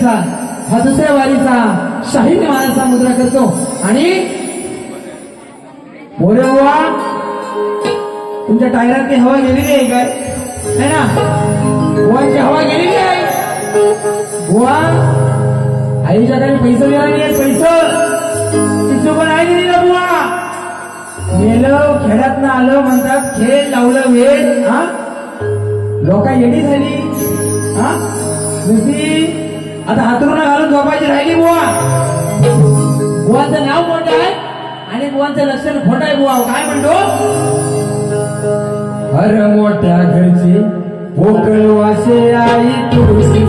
वारीचा हा दुसऱ्या वारीचा शाही महाराजचा मुद्रा करतो आणि बोले बुवा तुमच्या टायरात हवा गेलेली आहे काय है ना बुवांची हवा गेलेली आहे बुवा आईच्याकडे पैसे दिला नाही पैसे तिचं पण आहे दिली ना बुवा गेलं खेड्यातनं आलं म्हणतात खेळ लावलं वेळ हा लोक येडी झाली हा नुसती आता हातरून घालून झोपायची राहिली बुवा बुवांचं नाव मोठं आहे आणि बुवांचं लक्षण खोटं आहे बुवा काय म्हणतो हर मोठ्या घरची पोकळ वासे आई तुळशी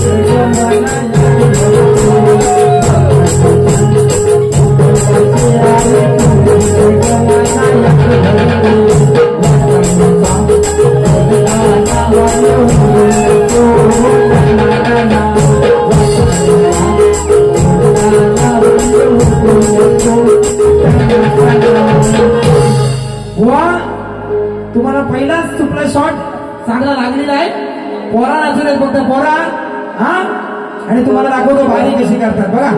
तुम्हाला पहिलाच चुकला शॉट चांगला लागलेला आहे पोरा नाचू देत फक्त पोरा हा आणि तुम्हाला दाखवतो भारी कशी करतात बघा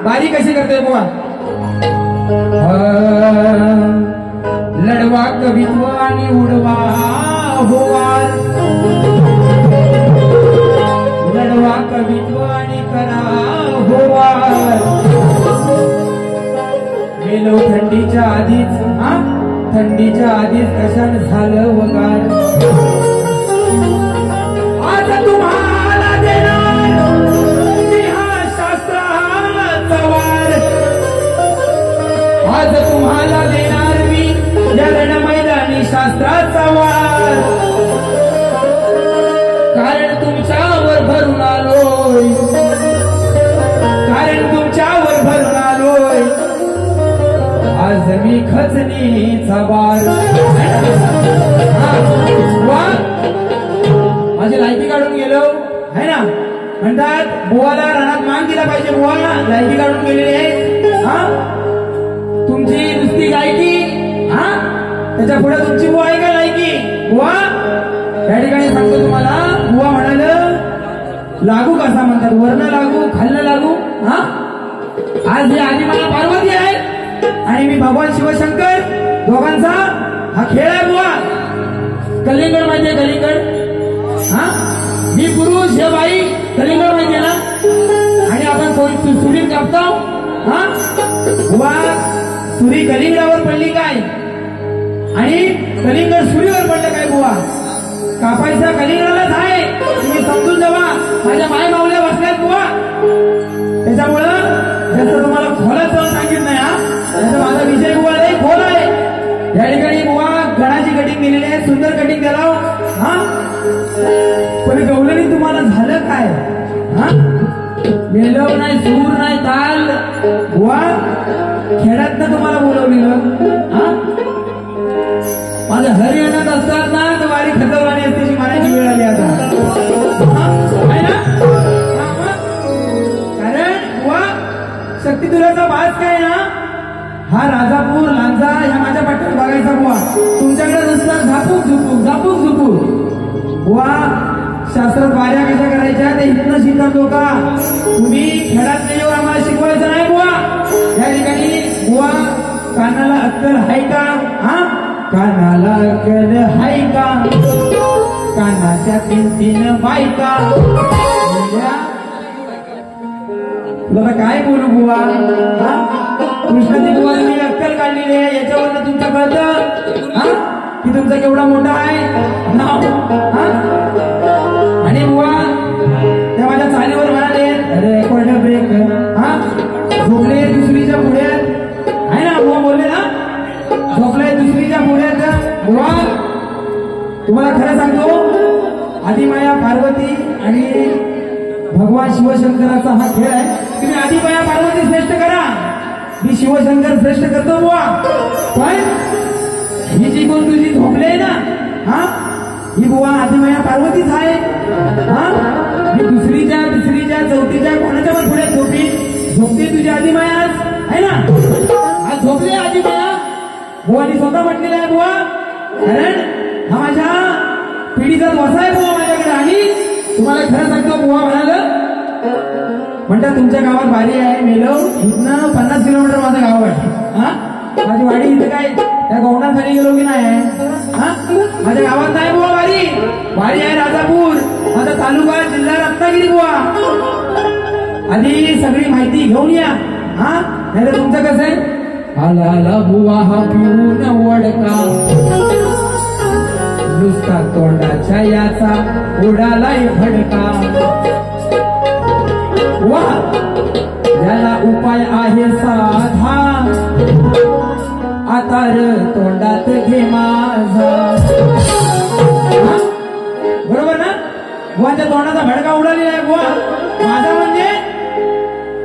बारी कशी करते बुवा लढवा कवित्व आणि उडवा होवार लढवा कवित्व आणि करा होवार गेलो थंडीच्या आधीच थंडीच्या आधीच कशान झालं वगार आज तुम्हाला देणार आज तुम्हाला देणार मी या रणमैदानी शास्त्राचा वार कारण तुमच्यावर भरून आलोय कारण तुमच्यावर भरून आलोय आज मी खचनीचा बार माझी लायकी काढून गेलो है ना म्हणतात बुवाला रानात मान दिला पाहिजे बुवाला लायकी काढून गेलेली आहे तुमची नुसती गायकी त्याच्या पुढे तुमची बुवा आहे का लायकी बुवा त्या ठिकाणी सांगतो तुम्हाला बुवा म्हणाल लागू कसा म्हणतात वर्ण लागू खाल्लं लागू आज ही आधी मला पार्वती आहे आणि मी भगवान शिवशंकर दोघांचा हा खेळ आहे बुवा कलिंगड माहितीये कलिंगड मी पुरुष हे बाई कलिंगड माहितीये ना आणि आपण सुरी कापतो. हा बुवा सुरी कलिंगडावर पडली काय आणि कलिंगड सुरीवर पडलं काय बुवा. कापायचा कलिंगडालाच आहे तुम्ही समजून जावा. माझ्या माय मावल्या बसल्यात बुवा. त्याच्यामुळं जसं तुम्हाला खोलच सांगितलं नाही. हा त्याचा माझा विषय बुवा लय खोल आहे. या ठिकाणी बुवा गणाची कटिंग दिलेली आहे. सुंदर कटिंग केला. हा पण गवलनी तुम्हाला झालं काय. हा मेलव नाही सूर नाही ताल बुवा खेड्यातनं तुम्हाला बोलवलेलं. हा माझं हरियाणात असतात ना तर वारी खतरवाणी असते मानायची वेळ आली आता. आहे ना कारण बुवा शक्ती तुलाचा बाज काय ना हा राजापूर लांजा ह्या माझ्या पट्ट्यात बघायचा बुवा. तुमच्याकडे नुसतं झापूक झुपूक झापूक झुपूक बुवा. शास्त्रात वाऱ्या कशा करायच्या ते इथनं शिकवतो का तुम्ही खेळात गेल्यावर आम्हाला शिकवायचं नाही बुवा. या ठिकाणी बुवा कानाला अक्कल आहे का. हा कानाला अक्कल आहे का. कानाच्या तीन बायका तुला काय बोलू बुवा. कृष्णाची बुवा तुम्ही अक्कल काढलेली आहे याच्यावरनं तुमचं कळतं हा की तुमचा केवढा मोठा आहे नाव. हा आणि बुवा त्या माझ्या चालीवर म्हणाले अरे रेकॉर्ड ब्रेक. हा झोपले दुसरीच्या पुढ्यात आहे ना बुवा बोलले ना. झोपले दुसरीच्या पुढ्यात बुवा. तुम्हाला खरं सांगतो आदिमाया पार्वती आणि भगवान शिवशंकराचा हा खेळ आहे. तुम्ही आदिमाया पार्वती श्रेष्ठ करा. मी शिवशंकर श्रेष्ठ करतो बुवा. पण ही जी कोण तुझी झोपले ना हा ही बुवा आदिमाया पार्वतीच आहे. हा मी दुसरीच्या तिसरीच्या चौथीच्या कोणाच्या पण पुढे झोपते तुझी आदिमायाच आहे ना. आज झोपले आदिमाया बुवानी स्वतः म्हटलेला आहे बुवा. कारण हा माझ्या पिढीचा वसा आहे बुवा माझ्याकडे. आणि तुम्हाला खरं सांगतो बुवा म्हणाल म्हणतात तुमच्या गावात वारी आहे मेलव इथनं 50 किलोमीटर माझं गाव आहे. हा माझी वाडी इथं काय त्या गौंडाखाली गेलो की नाही आहे. हा माझ्या गावात नाही बुवा वारी. वारी आहे राजापूर माझा तालुका जिल्हा रत्नागिरी बुवा. आधी सगळी माहिती घेऊन या. हा नाही तर तुमचं कसं आहे आला बुवा हा पिऊन वडका नुसता तोंडाच्या याचा उडालाय फडका. वा याला उपाय आहे साधा आता तोंडात घे माझा. बरोबर ना बुवाच्या तोंडाचा भडका उडालेला आहे बुवा. माझा म्हणजे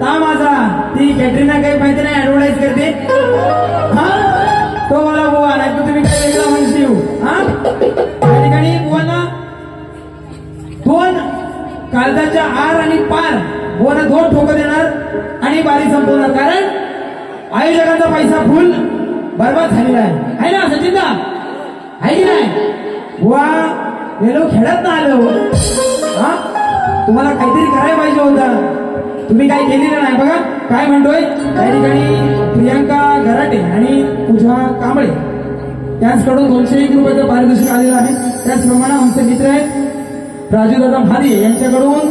ता माझा ती कॅटरीना काही माहिती नाही ऍडव्हर्टाईज करते. हा तो मला बुवा नाही तर तुम्ही काय वेगळा म्हणशील. हा त्या ठिकाणी बुवांना दोन काळजाच्या आर आणि पार बुवांना 2 ठोकं देणार आणि बारी संपवणार. कारण आयोजकांचा पैसा फुल बरबाद झालेला आहे ना सचिनदा आहे की नाही. बुवा हे लोक खेळत ना आलो. हा तुम्हाला काहीतरी करायला पाहिजे होतं. तुम्ही काही केलेलं नाही. बघा काय म्हणतोय त्या ठिकाणी प्रियांका गराटे आणि पूजा कांबळे त्यांच्याकडून 201 रुपयाचं पारितोषिक आलेलं आहे. त्याचप्रमाणे आमचे मित्र आहेत राजूदादा भारी यांच्याकडून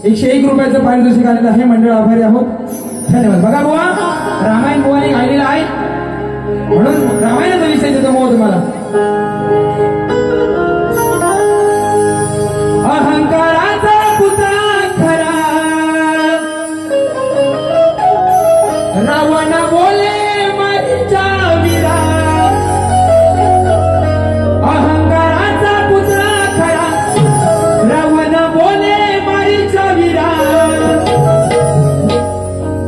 101 रुपयाचं पारितोषिक आलेलं आहे. मंडळ आभारी आहोत. धन्यवाद. बघा बुवा रामायण बुवाने गायलेलं आहे म्हणून रामायणाचा विषय देतो बुवा तुम्हाला. अहंकाराचा पुतळा खरा रावण बोले माझ्या वीरा. अहंकाराचा पुतळा खरा रावण बोले माझ्या वीरा.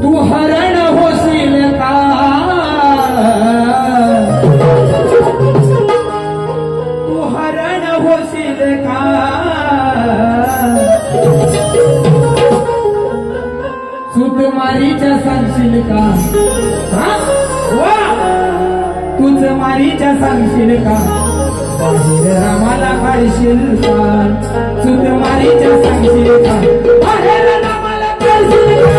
तू हरण होशील का तू हरण होशील का. सुकुमारीच्या सांगशील का. तूच मारीच्या सांगशील का. बाहेर रामाला काढशील का. सुकुमारीच्या सांगशील का. बाहेर रामाला काढशील का.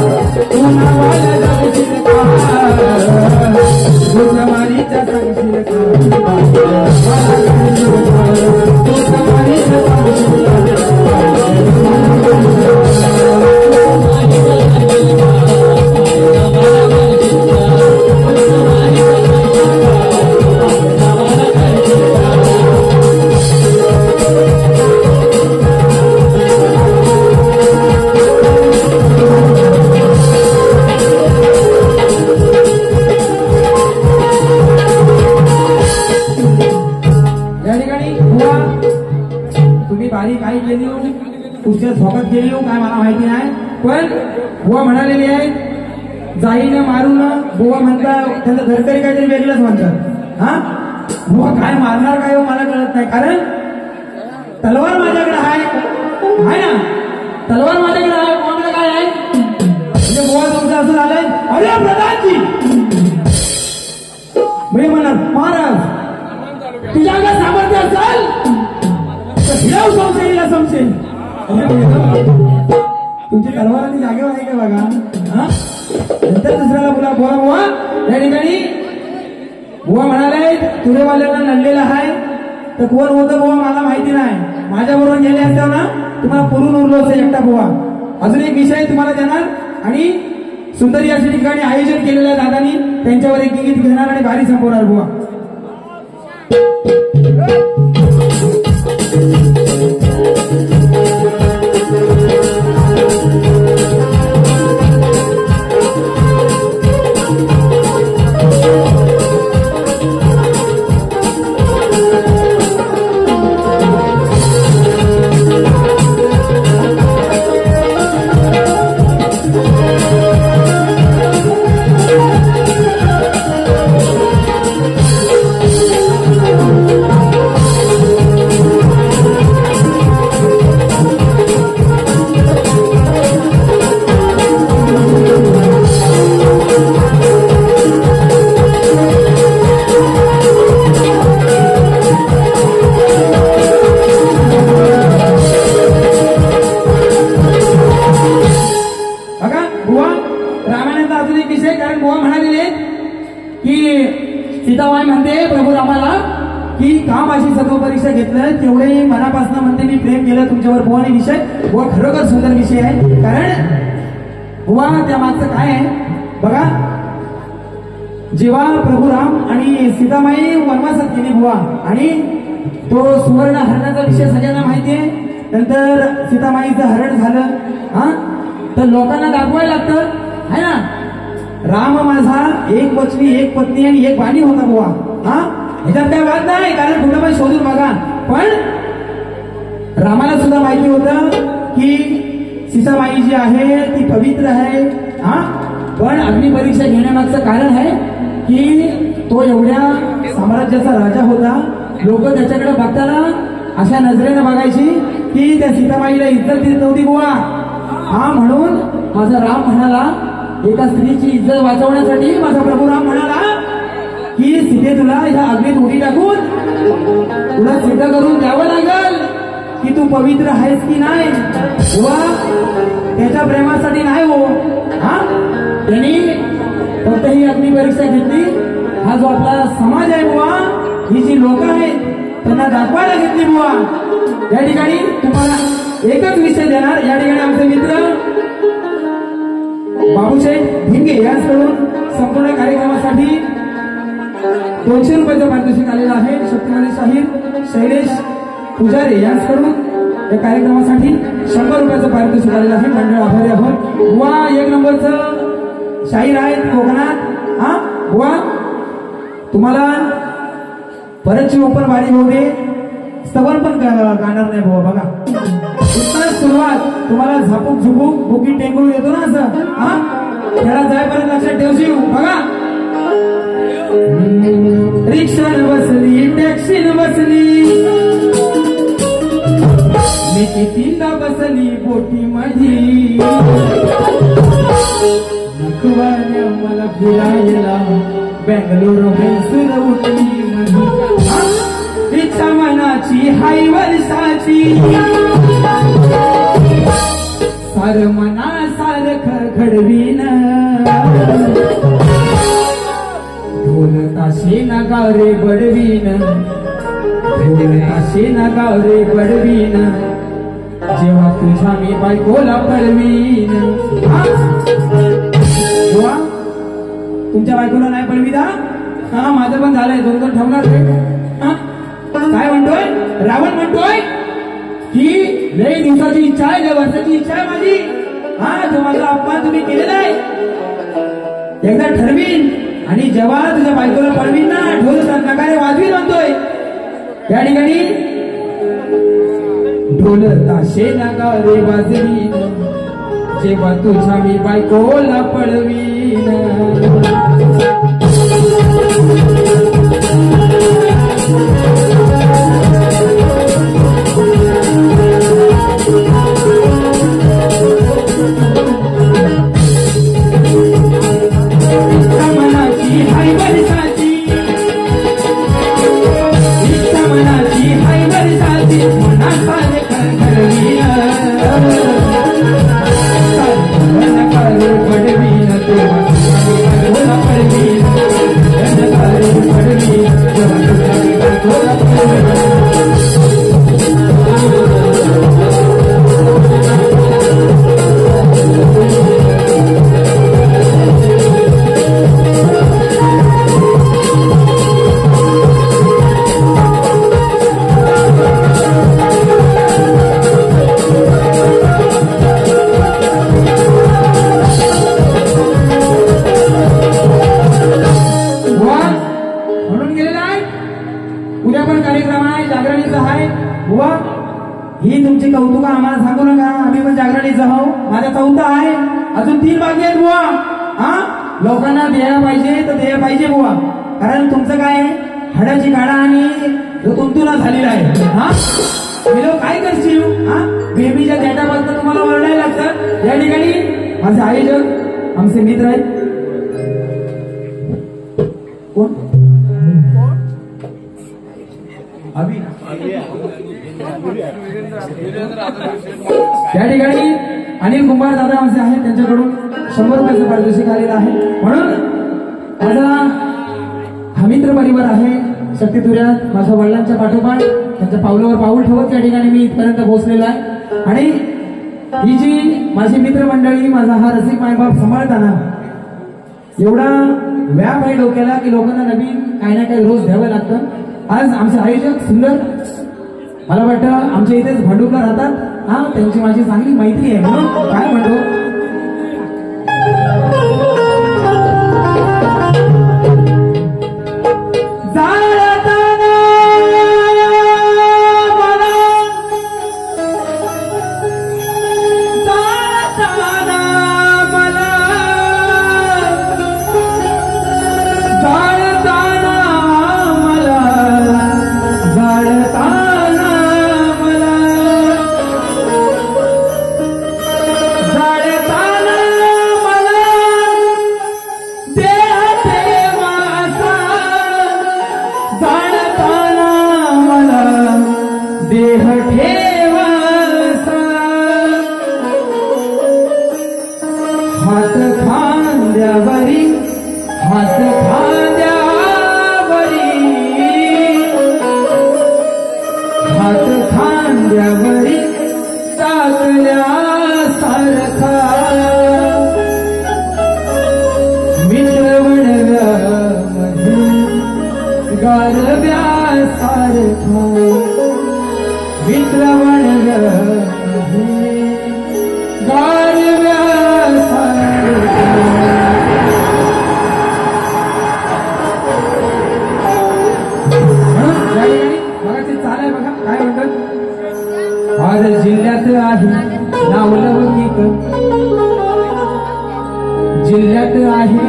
तू नावाला जाऊशील का गोजमारीच्या सांगशील का मला सांगशील का गोजमारीच्या सांगशील तुमच्या झोकात गेली काय मला माहिती नाही, पण बुवा म्हणालेली आहे जाईन मारून. बुवा म्हणतात त्यांचं घरकरी काहीतरी वेगळंच म्हणतात. हा बुवा काय मारणार काय मला कळत नाही, कारण तलवार माझ्याकडे आहे ना, तलवार माझ्याकडे आहे. कोणाकडे काय आहे म्हणजे बुवा तुमचं असं झालंय अरे प्रधानजी मी म्हणणार महाराज तुझ्याकडे सामर्थ्य असेल तर हिराव संशयीला संशय. तुमची तलवार आणि जागेवर आहे का बघा. नंतर दुसऱ्याला बोला बुवा बुवा या ठिकाणी बुवा म्हणाले तुरेवाल्याला नडलेला आहे तर कोण होतं बुवा मला माहिती नाही. माझ्या बरोबर गेले असता ना तुम्हाला पुरून उरलो असेल एकटा बुवा. अजून एक विषय तुम्हाला देणार आणि सुंदर या ठिकाणी आयोजन केलेल्या दादानी त्यांच्यावर एक गीत घेणार आणि भारी संपवणार बुवा. सीताबाई म्हणते प्रभू रामाला की काम अशी सर्व परीक्षा घेतलं तेवढे मनापासून म्हणते मी प्रेम केलं तुमच्यावर बुवा. आणि विषय बुवा खरोखर सुंदर विषय आहे, कारण बुवा त्या मागचं काय आहे बघा. जेव्हा प्रभू राम आणि सीतामाई वनवासात गेली बुवा आणि तो सुवर्ण हरणाचा विषय सगळ्यांना माहिती आहे. नंतर सीतामाईचं हरण झालं हा तर लोकांना दाखवायला लागतं है ना. राम माझा एक वचनी एक पत्नी आणि एक बाणी होता बुवा. हा ह्याच्यात काय वाद नाही, कारण कुठं पण शोधून बघा. पण रामाला सुद्धा माहिती होतं की सीतामाई जी आहे ती पवित्र आहे. हा पण अग्निपरीक्षा घेण्यामागचं कारण आहे की तो एवढ्या साम्राज्याचा राजा होता. लोक त्याच्याकडे बघताना अशा नजरेने बघायची की त्या सीतामाईला इज्जत देत नव्हती बुवा. हा म्हणून माझा राम म्हणाला एका स्त्रीची इज्जत वाचवण्यासाठी माझा प्रभू राम म्हणाला की सीते तुला ह्या अग्नीत उडी टाकून तुला सिद्ध करून द्यावं लागल की तू पवित्र आहेस की नाही. बुवा त्याच्या प्रेमासाठी नाही हो. हा त्यांनी फक्त ही अग्निपरीक्षा घेतली. हा जो आपला समाज आहे बुवा ही जी लोक आहेत त्यांना दाखवायला घेतली बुवा. या ठिकाणी तुम्हाला एकच विषय देणार. या ठिकाणी आमचे मित्र बाबूसाहेब भिंगे यांच्याकडून संपूर्ण कार्यक्रमासाठी 200 रुपयाचं पारितोषिक आलेलं आहे. शक्तिमानी शाहीर शैलेश पुजारे यांच्याकडून या कार्यक्रमासाठी 100 रुपयाचं पारितोषिक आलेलं आहे. मंडळ आभारी आहोत. बुवा एक नंबरचं शाहीर आहेत कोकणात. हा बुवा तुम्हाला परतची ओपन वाढी होऊ दे स्तवन पण गाणार नाही बुवा. बघा सुरुवात तुम्हाला झापूक झुपूक बुकी टेंगून येतो ना असं. हा त्याला जायपर्यंत लक्षात ठेवशील. बघा रिक्षान बसली टॅक्सीन बसली मी कितींदा बसली बोटी माझी नखवाने मला फिरायला बेंगलोर मैसूर उठली रिक्षा मनाची हाय वर्षाची सार मना सारखं घडवी गाव रे बडवीन असे ना गाव रे बडवीन जेव्हा तुझ्या मी बायकोला पळवीन तुमच्या बायकोला नाही पळवीदा हा माझं पण झालंय 2-2 ठेवणार काय म्हणतोय रावण म्हणतोय की लई दिवसाची इच्छा आहे लई वर्षाची इच्छा आहे माझी हा तुम्हाला अपमान तुम्ही केलेला आहे एकदा ठरवीन आणि जेव्हा तुझ्या बायकोला पळवीन ना ढोल नकारे वाजवीन म्हणतोय या ठिकाणी ढोल ताशे नकारे वाजवीन जेव्हा तुझ्या मी बायकोला पळवीन ही तुमची कौतुक आम्हाला सांगू नका आम्ही पण जागरणीचं आहो माझा चौथा आहे अजून 3 बाकी आहेत बुवा हा लोकांना द्यायला पाहिजे तर द्यायला पाहिजे बुवा कारण तुमचं काय हाडाची गाडा आणि जो तुंतुना झालेला आहे हा मी लोक काय करशील हा बेबीच्या डेटापासून तुम्हाला ओरडायला लागतात या ठिकाणी माझे आयोजक आमचे मित्र आहेत कोण त्या ठिकाणी अनिल कुंभार दादा आमचे आहेत त्यांच्याकडून 100 रुपयाचं पारितोषिक आलेलं आहे म्हणून माझा हा मित्र परिवार आहे शक्तीतुर्यात माझ्या वडिलांच्या पाठोपाठ त्यांच्या पावलावर पाऊल ठेवत त्या ठिकाणी मी इथपर्यंत पोहोचलेलो आहे आणि ही जी माझी मित्रमंडळी माझा हा रसिक मायबाप सांभाळताना एवढा व्याप आहे डोक्याला की लोकांना नवीन काही ना काही रोज द्यावं लागतं आज आमचे आयोजक सुंदर मला वाटतं आमच्या इथेच भांडुपला राहतात हा त्यांची माझी चांगली मैत्री आहे म्हणून काय म्हणतो जिल्ह्यात आहे नावलौकिक जिल्ह्यात आहे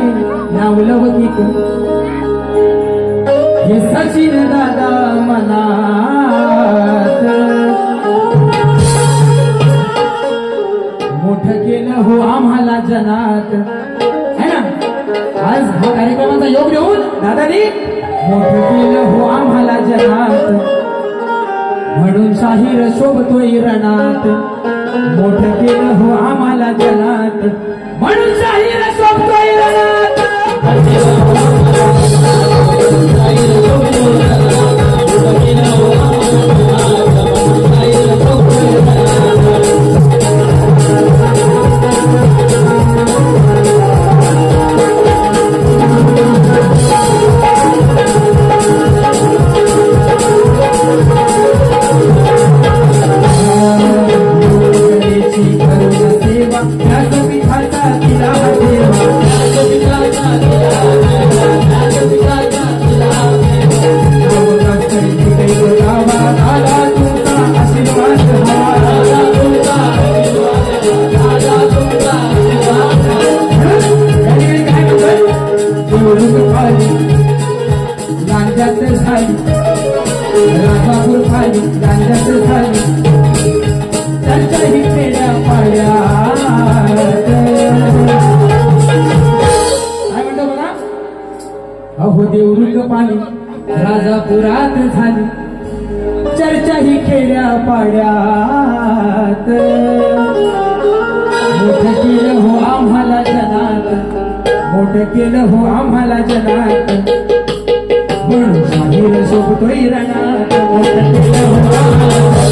नावलौकिक हे सचिन दादा मनात मोठं केलं हो आम्हाला जनात है ना आज हा कार्यक्रमाचा योग घेऊन दादानी मोठं केलं हो आम्हाला जनात म्हणून शाहीर शोभतोय रणात मोठं केलं हो आम्हाला जनात म्हणून शाहीर शोभतोय रणात राजापूर खाली गांजाच झाली त्यांच्याही खेड्या पाड्यात काय म्हणतो बघा अहो देवरुख पाणी राजापुरात झाली चर्चा ही खेड्या पाड्यात मोठं केलं हो आम्हाला जनात मोठं केलं हो आम्हाला जनात म्हणून शाहीर सोबतोय रणात मोठं केलं हो